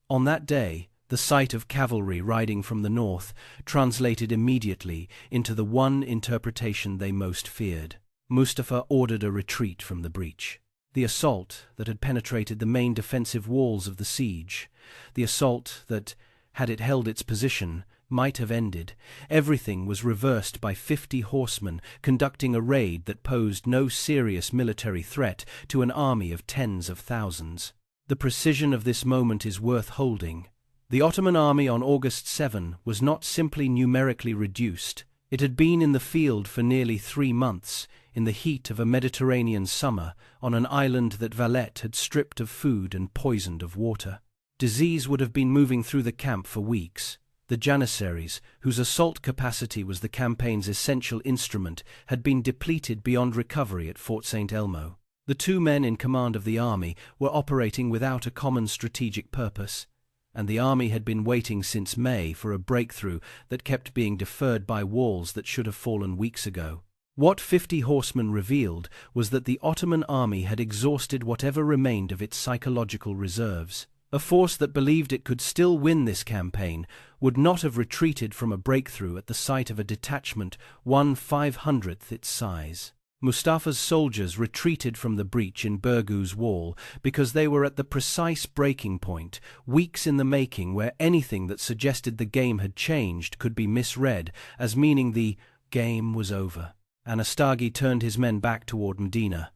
On that day, the sight of cavalry riding from the north translated immediately into the one interpretation they most feared. Mustafa ordered a retreat from the breach. The assault that had penetrated the main defensive walls of the siege, the assault that, had it held its position, might have ended. Everything was reversed by 50 horsemen conducting a raid that posed no serious military threat to an army of tens of thousands. The precision of this moment is worth holding. The Ottoman army on August 7 was not simply numerically reduced. It had been in the field for nearly 3 months, in the heat of a Mediterranean summer, on an island that Valette had stripped of food and poisoned of water. Disease would have been moving through the camp for weeks. The Janissaries, whose assault capacity was the campaign's essential instrument, had been depleted beyond recovery at Fort Saint Elmo. The 2 men in command of the army were operating without a common strategic purpose, and the army had been waiting since May for a breakthrough that kept being deferred by walls that should have fallen weeks ago. What 50 horsemen revealed was that the Ottoman army had exhausted whatever remained of its psychological reserves. A force that believed it could still win this campaign would not have retreated from a breakthrough at the sight of a detachment 1/500th its size. Mustafa's soldiers retreated from the breach in Birgu's wall because they were at the precise breaking point, weeks in the making, where anything that suggested the game had changed could be misread as meaning the game was over. Anastaghi turned his men back toward Medina.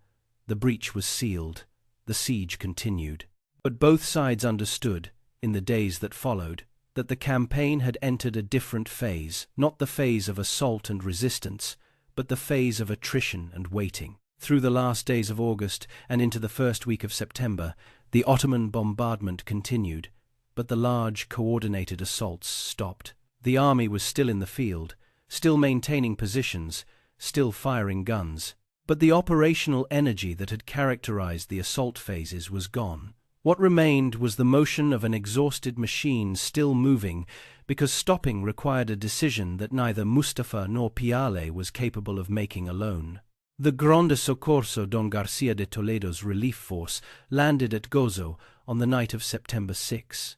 The breach was sealed. The siege continued. But both sides understood, in the days that followed, that the campaign had entered a different phase, not the phase of assault and resistance, but the phase of attrition and waiting. Through the last days of August and into the first week of September, the Ottoman bombardment continued, but the large, coordinated assaults stopped. The army was still in the field, still maintaining positions, still firing guns, but the operational energy that had characterized the assault phases was gone. What remained was the motion of an exhausted machine still moving, because stopping required a decision that neither Mustafa nor Piale was capable of making alone. The Grande Soccorso Don Garcia de Toledo's relief force landed at Gozo on the night of September 6.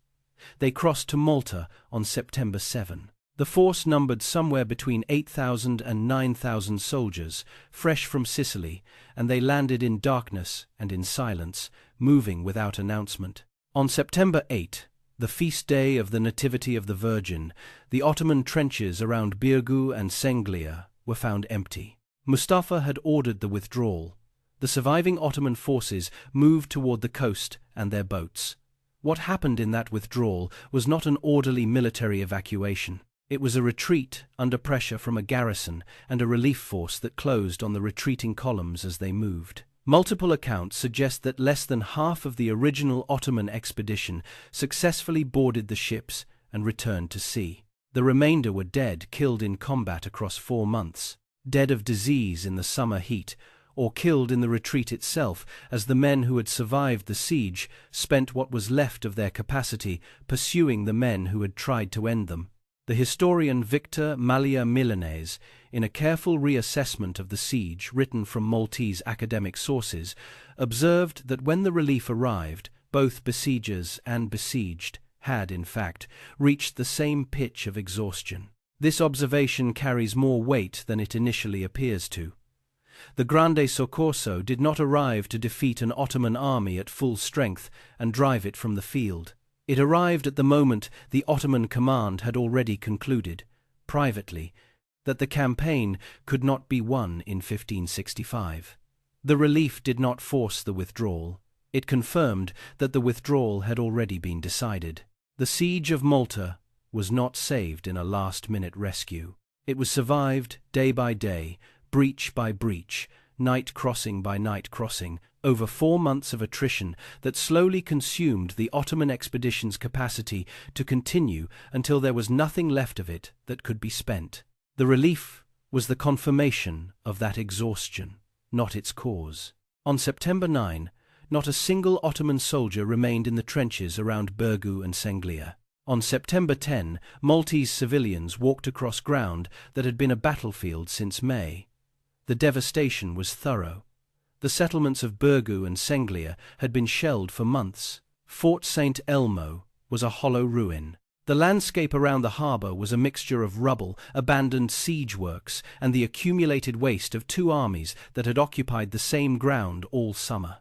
They crossed to Malta on September 7. The force numbered somewhere between 8,000 and 9,000 soldiers, fresh from Sicily, and they landed in darkness and in silence, moving without announcement. On September 8, the feast day of the Nativity of the Virgin, the Ottoman trenches around Birgu and Senglia were found empty. Mustafa had ordered the withdrawal. The surviving Ottoman forces moved toward the coast and their boats. What happened in that withdrawal was not an orderly military evacuation. It was a retreat under pressure from a garrison and a relief force that closed on the retreating columns as they moved. Multiple accounts suggest that less than half of the original Ottoman expedition successfully boarded the ships and returned to sea. The remainder were dead, killed in combat across 4 months, dead of disease in the summer heat, or killed in the retreat itself, as the men who had survived the siege spent what was left of their capacity pursuing the men who had tried to end them. The historian Victor Malia Milanese, in a careful reassessment of the siege written from Maltese academic sources, observed that when the relief arrived, both besiegers and besieged had, in fact, reached the same pitch of exhaustion. This observation carries more weight than it initially appears to. The Grande Soccorso did not arrive to defeat an Ottoman army at full strength and drive it from the field. It arrived at the moment the Ottoman command had already concluded, privately, that the campaign could not be won in 1565. The relief did not force the withdrawal. It confirmed that the withdrawal had already been decided. The siege of Malta was not saved in a last-minute rescue. It was survived day by day, breach by breach, night crossing by night crossing, over 4 months of attrition that slowly consumed the Ottoman expedition's capacity to continue until there was nothing left of it that could be spent. The relief was the confirmation of that exhaustion, not its cause. On September 9, not a single Ottoman soldier remained in the trenches around Birgu and Senglia. On September 10, Maltese civilians walked across ground that had been a battlefield since May. The devastation was thorough. The settlements of Birgu and Senglia had been shelled for months. Fort Saint Elmo was a hollow ruin. The landscape around the harbour was a mixture of rubble, abandoned siege works, and the accumulated waste of 2 armies that had occupied the same ground all summer.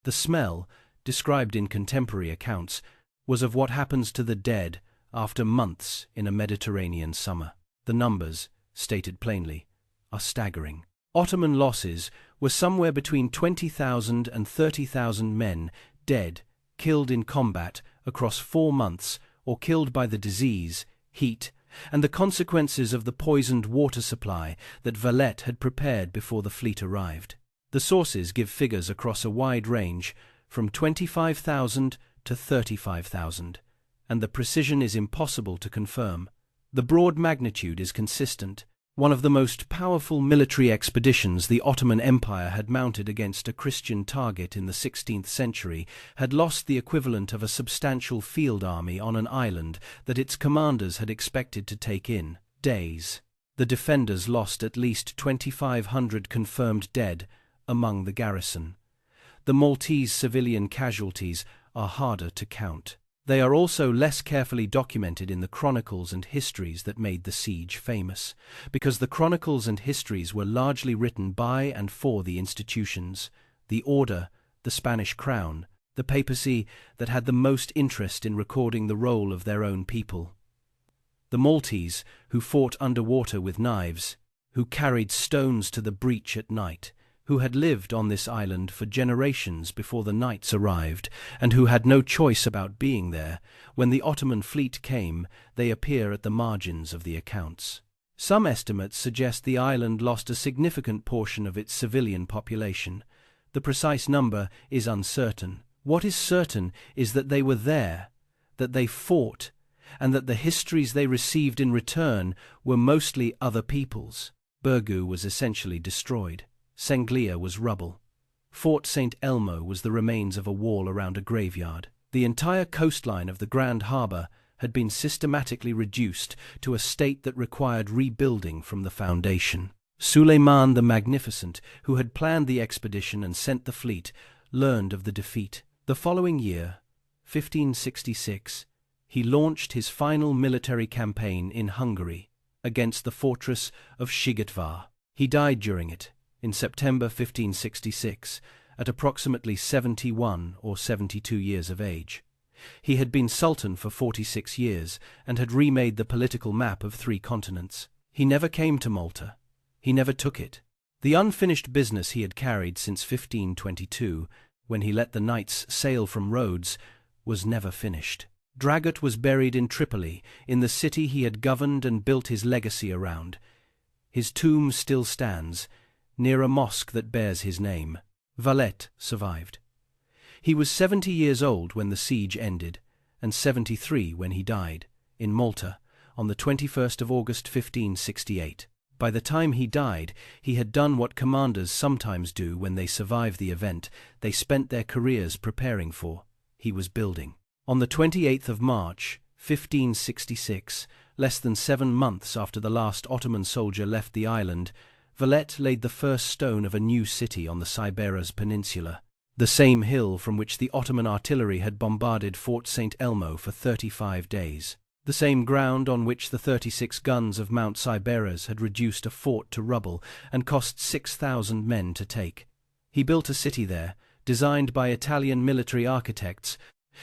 The smell, described in contemporary accounts, was of what happens to the dead after months in a Mediterranean summer. The numbers, stated plainly, are staggering. Ottoman losses were somewhere between 20,000 and 30,000 men dead, killed in combat across 4 months, or killed by the disease, heat, and the consequences of the poisoned water supply that Valette had prepared before the fleet arrived. The sources give figures across a wide range, from 25,000 to 35,000, and the precision is impossible to confirm. The broad magnitude is consistent. One of the most powerful military expeditions the Ottoman Empire had mounted against a Christian target in the 16th century had lost the equivalent of a substantial field army on an island that its commanders had expected to take in days. The defenders lost at least 2,500 confirmed dead among the garrison. The Maltese civilian casualties are harder to count. They are also less carefully documented in the chronicles and histories that made the siege famous, because the chronicles and histories were largely written by and for the institutions, the order, the Spanish crown, the papacy that had the most interest in recording the role of their own people. The Maltese, who fought underwater with knives, who carried stones to the breach at night, who had lived on this island for generations before the knights arrived, and who had no choice about being there. When the Ottoman fleet came, they appear at the margins of the accounts. Some estimates suggest the island lost a significant portion of its civilian population. The precise number is uncertain. What is certain is that they were there, that they fought, and that the histories they received in return were mostly other people's. Birgu was essentially destroyed. Senglia was rubble. Fort Saint Elmo was the remains of a wall around a graveyard. The entire coastline of the Grand Harbour had been systematically reduced to a state that required rebuilding from the foundation. Suleiman the Magnificent, who had planned the expedition and sent the fleet, learned of the defeat. The following year, 1566, he launched his final military campaign in Hungary, against the fortress of Szigetvar. He died during it, in September 1566, at approximately 71 or 72 years of age. He had been Sultan for 46 years and had remade the political map of 3 continents. He never came to Malta. He never took it. The unfinished business he had carried since 1522, when he let the knights sail from Rhodes, was never finished. Dragut was buried in Tripoli, in the city he had governed and built his legacy around. His tomb still stands, near a mosque that bears his name. Valette survived. He was 70 years old when the siege ended, and 73 when he died, in Malta, on the 21st of August 1568. By the time he died, he had done what commanders sometimes do when they survive the event they spent their careers preparing for. He was building. On the 28th of March, 1566, less than 7 months after the last Ottoman soldier left the island, Valette laid the first stone of a new city on the Siberas Peninsula, the same hill from which the Ottoman artillery had bombarded Fort Saint Elmo for 35 days, the same ground on which the 36 guns of Mount Siberas had reduced a fort to rubble and cost 6,000 men to take. He built a city there, designed by Italian military architects,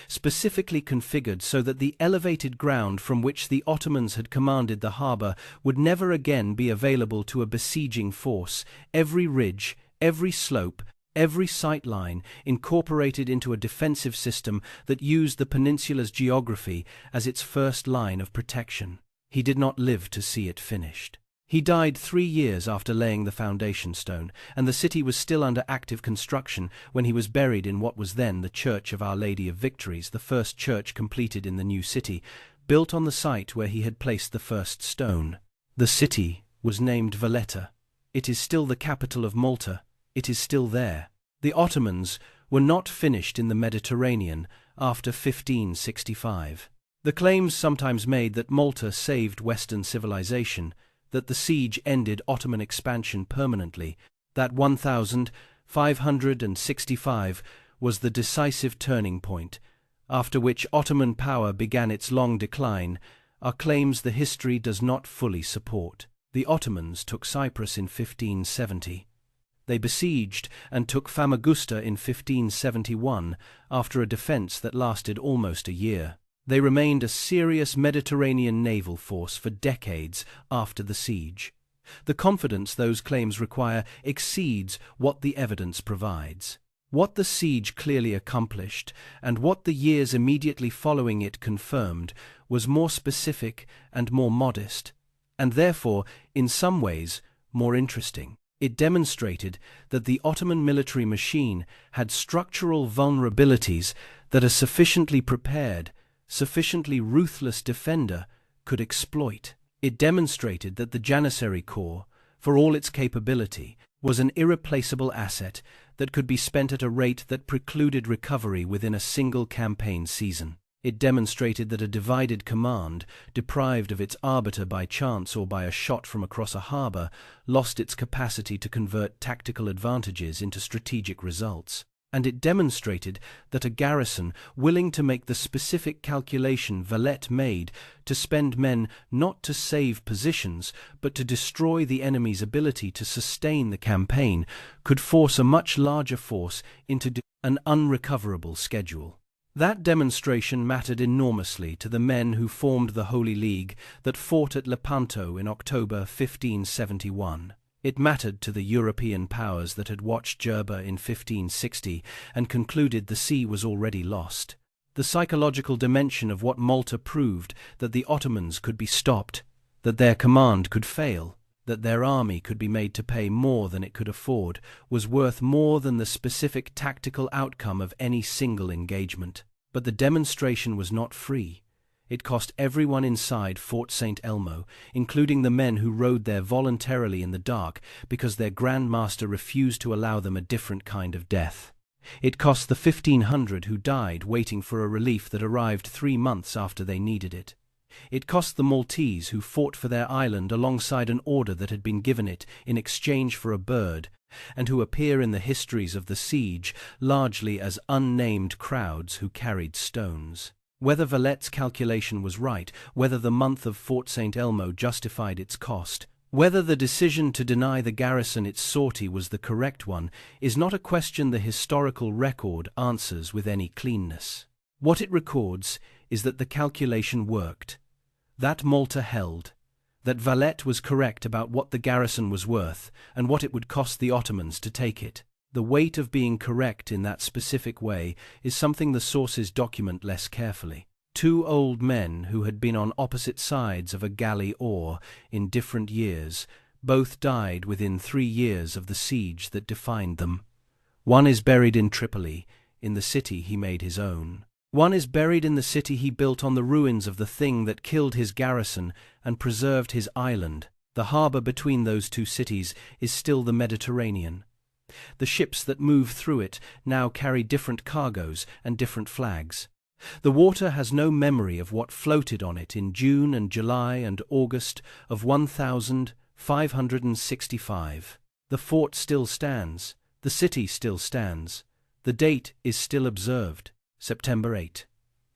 specifically configured so that the elevated ground from which the Ottomans had commanded the harbour would never again be available to a besieging force. Every ridge, every slope, every sight line incorporated into a defensive system that used the peninsula's geography as its first line of protection. He did not live to see it finished. He died 3 years after laying the foundation stone, and the city was still under active construction when he was buried in what was then the Church of Our Lady of Victories, the first church completed in the new city, built on the site where he had placed the first stone. The city was named Valletta. It is still the capital of Malta. It is still there. The Ottomans were not finished in the Mediterranean after 1565. The claims sometimes made that Malta saved Western civilization, that the siege ended Ottoman expansion permanently, that 1565 was the decisive turning point, after which Ottoman power began its long decline, are claims the history does not fully support. The Ottomans took Cyprus in 1570. They besieged and took Famagusta in 1571 after a defense that lasted almost a year. They remained a serious Mediterranean naval force for decades after the siege. The confidence those claims require exceeds what the evidence provides. What the siege clearly accomplished, and what the years immediately following it confirmed, was more specific and more modest, and therefore, in some ways, more interesting. It demonstrated that the Ottoman military machine had structural vulnerabilities that a sufficiently prepared, sufficiently ruthless defender could exploit. It demonstrated that the Janissary Corps, for all its capability, was an irreplaceable asset that could be spent at a rate that precluded recovery within a single campaign season. It demonstrated that a divided command, deprived of its arbiter by chance or by a shot from across a harbour, lost its capacity to convert tactical advantages into strategic results. And it demonstrated that a garrison willing to make the specific calculation Valette made to spend men not to save positions but to destroy the enemy's ability to sustain the campaign could force a much larger force into an unrecoverable schedule. That demonstration mattered enormously to the men who formed the Holy League that fought at Lepanto in October 1571. It mattered to the European powers that had watched Jerba in 1560 and concluded the sea was already lost. The psychological dimension of what Malta proved, that the Ottomans could be stopped, that their command could fail, that their army could be made to pay more than it could afford, was worth more than the specific tactical outcome of any single engagement. But the demonstration was not free. It cost everyone inside Fort Saint Elmo, including the men who rode there voluntarily in the dark because their Grand Master refused to allow them a different kind of death. It cost the 1,500 who died waiting for a relief that arrived 3 months after they needed it. It cost the Maltese who fought for their island alongside an order that had been given it in exchange for a bird, and who appear in the histories of the siege largely as unnamed crowds who carried stones. Whether Valette's calculation was right, whether the month of Fort Saint Elmo justified its cost, whether the decision to deny the garrison its sortie was the correct one, is not a question the historical record answers with any cleanness. What it records is that the calculation worked, that Malta held, that Valette was correct about what the garrison was worth and what it would cost the Ottomans to take it. The weight of being correct in that specific way is something the sources document less carefully. Two old men who had been on opposite sides of a galley oar in different years, both died within 3 years of the siege that defined them. One is buried in Tripoli, in the city he made his own. One is buried in the city he built on the ruins of the thing that killed his garrison and preserved his island. The harbor between those two cities is still the Mediterranean. The ships that move through it now carry different cargoes and different flags. The water has no memory of what floated on it in June and July and August of 1565. The fort still stands. The city still stands. The date is still observed, September 8,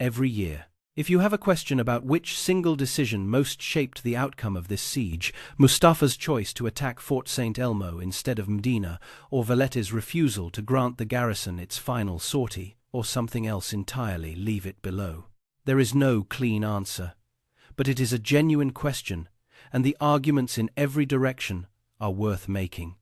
every year. If you have a question about which single decision most shaped the outcome of this siege, Mustafa's choice to attack Fort Saint Elmo instead of Medina, or Valette's refusal to grant the garrison its final sortie, or something else entirely, leave it below. There is no clean answer, but it is a genuine question, and the arguments in every direction are worth making.